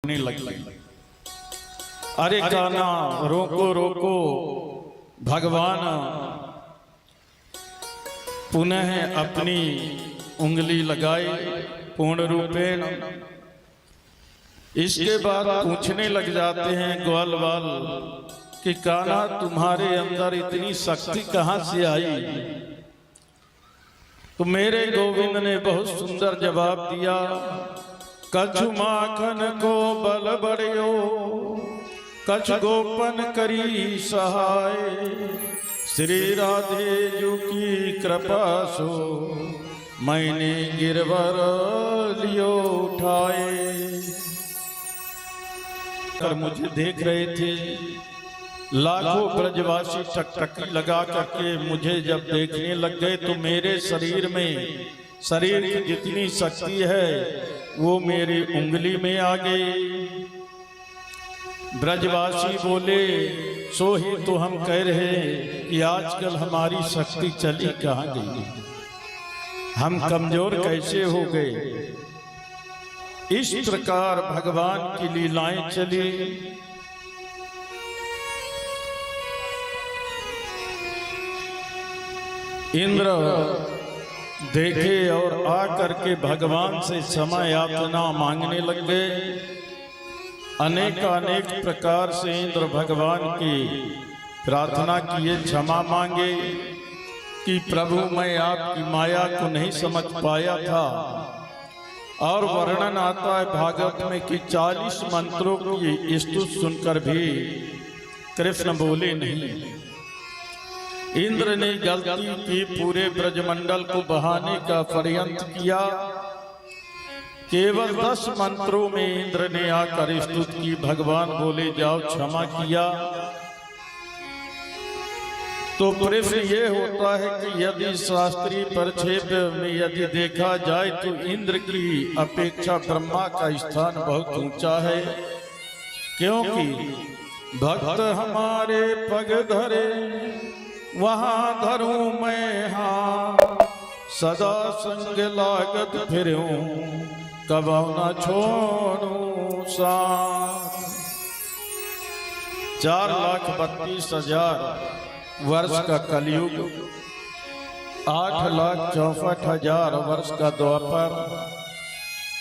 लगी। अरे कान्हा रोको रोको, भगवान पुनः अपनी उंगली लगाई पूर्ण रूपेण। इसके बाद पूछने लग जाते हैं ग्वाल वाल कि कान्हा तुम्हारे अंदर इतनी शक्ति कहां से आई? तो मेरे गोविंद ने बहुत सुंदर जवाब दिया, कछु माखन को बल बढ़ियो, कछु गोपन करी सहाय, श्री राधे जू की कृपा सो मैंने गिरवर लियो उठाए। कर मुझे देख रहे थे, लाखों ब्रजवासी टकटकी लगा करके मुझे जब देखने लग गए तो मेरे शरीर में, शरीर की जितनी शक्ति है वो मेरी उंगली में आ गई। ब्रजवासी बोले, सो ही तो हम कह रहे कि आजकल हमारी शक्ति चली कहाँ गई, हम कमजोर कैसे हो गए। इस प्रकार भगवान की लीलाएं चली। इंद्र देखे और आकर के भगवान से क्षमा याचना मांगने लग गए। अनेक प्रकार से इंद्र भगवान की प्रार्थना किए, क्षमा मांगे कि प्रभु मैं आपकी माया को नहीं समझ पाया था। और वर्णन आता है भागवत में कि 40 मंत्रों की स्तुति सुनकर भी कृष्ण बोले नहीं। इंद्र ने गलती की, पूरे ब्रजमंडल को बहाने का षड्यंत्र किया। केवल 10 मंत्रों में इंद्र ने आकर स्तुति की, भगवान बोले जाओ क्षमा किया। तो प्रश्न ये होता है कि यदि शास्त्रीय परिच्छेद में यदि देखा जाए तो इंद्र की अपेक्षा ब्रह्मा का स्थान बहुत ऊंचा है, क्योंकि भक्त हमारे पग धरे वहां धरूं मैं, हाँ सदा संग लागत फिरूं कबौ न छोड़ूं साथ। 4,32,000 वर्ष का कलयुग, 8,64,000 वर्ष का द्वापर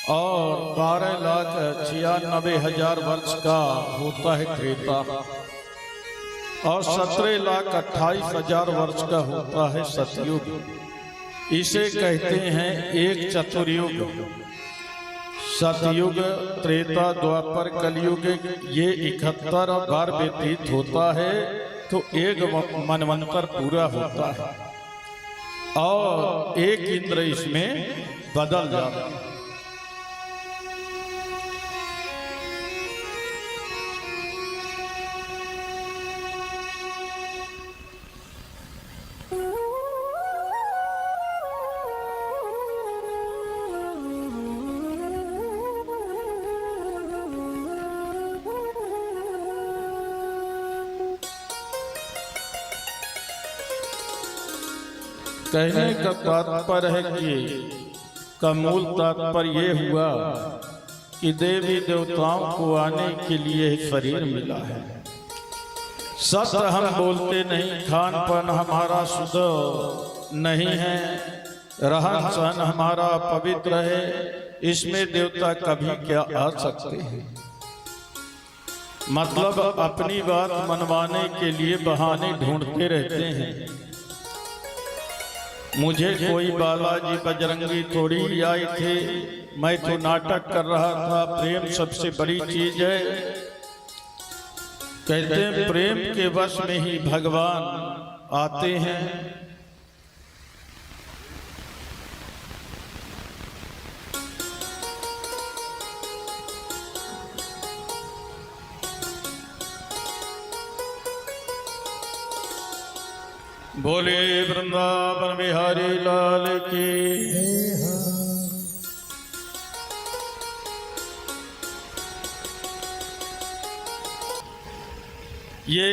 और 12,96,000 वर्ष का होता है त्रेता और 17,28,000 वर्ष का होता है सतयुग। इसे कहते हैं एक चतुर्युग। सतयुग, त्रेता, द्वापर, कलयुग, ये 71 बार व्यतीत होता है तो एक मनवंतर पूरा होता है और एक इंद्र इसमें बदल जाता है। कहने का तात्पर्य है कि मूल तात्पर्य ये हुआ कि देवी देवताओं को आने के लिए शरीर मिला है। सत्य हम बोलते नहीं, खान पान हमारा शुद्ध नहीं है, रहन सहन हमारा पवित्र है, इसमें देवता कभी क्या आ सकते हैं। मतलब अपनी बात मनवाने के लिए बहाने ढूंढते रहते हैं। मुझे कोई बालाजी बजरंगी थोड़ी आए थे, मैं तो नाटक कर रहा था। प्रेम सबसे बड़ी चीज है। कहते हैं प्रेम के वश में ही भगवान आते हैं। बोले वृंदावन बिहारी लाल की। ये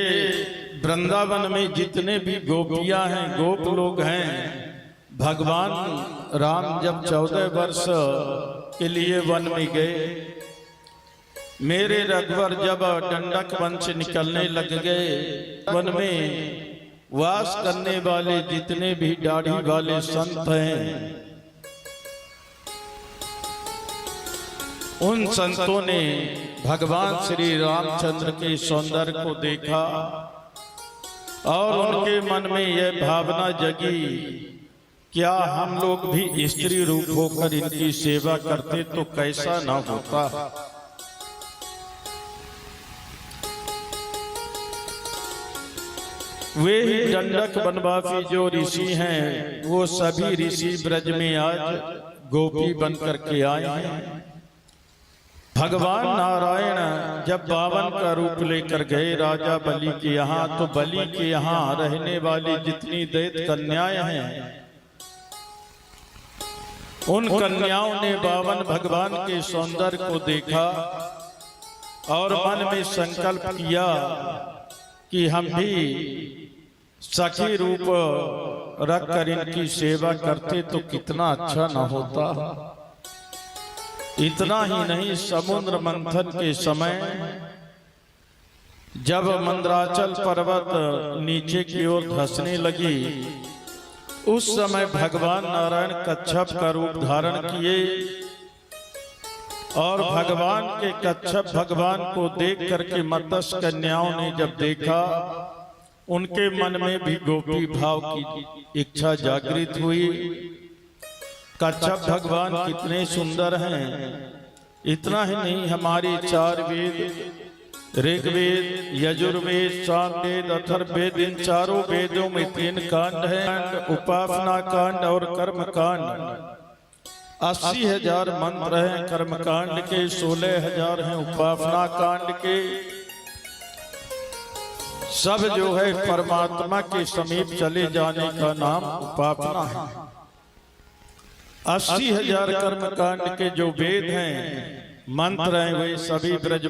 वृंदावन में जितने भी गोपियां हैं, गोप लोग हैं, भगवान राम जब 14 वर्ष के लिए वन में गए मेरे रघुवर जब दंडक वन से निकलने लग गए, वन में वास करने वाले जितने भी दाढ़ी वाले संत हैं, उन संतों ने भगवान श्री रामचंद्र के सौंदर्य को देखा और उनके मन में यह भावना जगी, क्या हम लोग भी स्त्री रूप होकर इनकी सेवा करते तो कैसा ना होता। वे ही दंडक वनवासी जो ऋषि हैं, वो सभी ऋषि ब्रज में आज गोपी बनकर के आए हैं। भगवान नारायण जब बावन का रूप लेकर गए राजा बलि के यहाँ, तो बलि के यहाँ रहने वाली जितनी दैत कन्याएं हैं, उन कन्याओं ने बावन भगवान के सौंदर्य को देखा और मन में संकल्प किया कि हम भी सखी रूप रखकर इनकी सेवा करते तो कितना अच्छा न होता। इतना ही नहीं, समुद्र मंथन के समय जब मंदराचल पर्वत नीचे की ओर धंसने लगी, उस समय भगवान नारायण कच्छप का रूप धारण किए और भगवान के कच्छप भगवान को देख करके मत्स्य कन्याओं ने जब देखा, उनके मन में भी गोपी भाव की इच्छा जागृत हुई। कच्छप भगवान कितने सुंदर हैं। इतना ही नहीं, हमारी 4 वेद, ऋग्वेद, यजुर्वेद, सामवेद, अथर्ववेद, इन चारों वेदों में 3 कांड हैं, उपासना कांड और कर्म कांड। 80,000 मंत्र हैं कर्म कांड के, 16,000 हैं उपासना कांड के। सब जो है परमात्मा के समीप चले जाने का नाम उपासना है। 80,000 कर्म कांड के जो वेद हैं, मंत्र हैं, वे सभी ब्रज